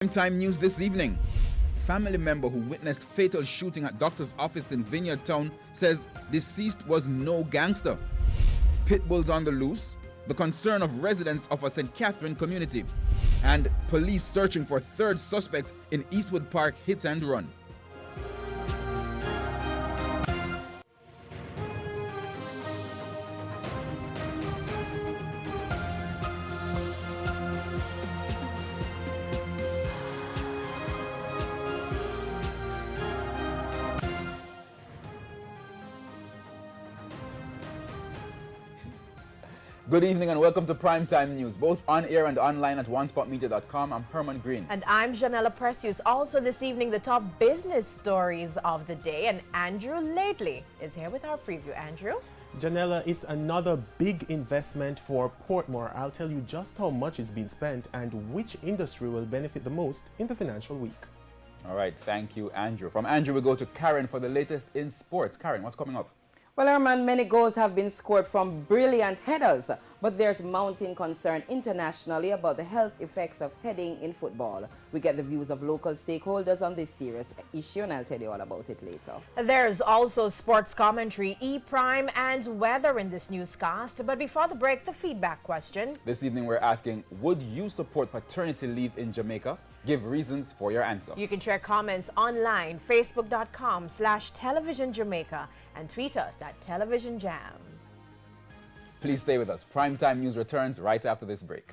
Time news this evening. Family member who witnessed fatal shooting at doctor's office in Vineyard Town says deceased was no gangster. Pit bulls on the loose, the concern of residents of a St. Catherine community, and police searching for third suspect in Eastwood Park hit and run. Good evening and welcome to Primetime News, both on air and online at onespotmedia.com. I'm Herman Green. And I'm Janella Precious. Also this evening, the top business stories of the day. And Andrew Lately is here with our preview. Andrew? Janella, it's another big investment for Portmore. I'll tell you just how much is being spent and which industry will benefit the most in the financial week. All right, thank you, Andrew. From Andrew, we go to Karen for the latest in sports. Karen, what's coming up? Well, Herman, many goals have been scored from brilliant headers, but there's mounting concern internationally about the health effects of heading in football. We get the views of local stakeholders on this serious issue, and I'll tell you all about it later. There's also sports commentary, E-Prime, and weather in this newscast. But before the break, the feedback question. This evening, we're asking, would you support paternity leave in Jamaica? Give reasons for your answer. You can share comments online, facebook.com/televisionjamaica, and tweet us at televisionjam. Please stay with us. Primetime News returns right after this break.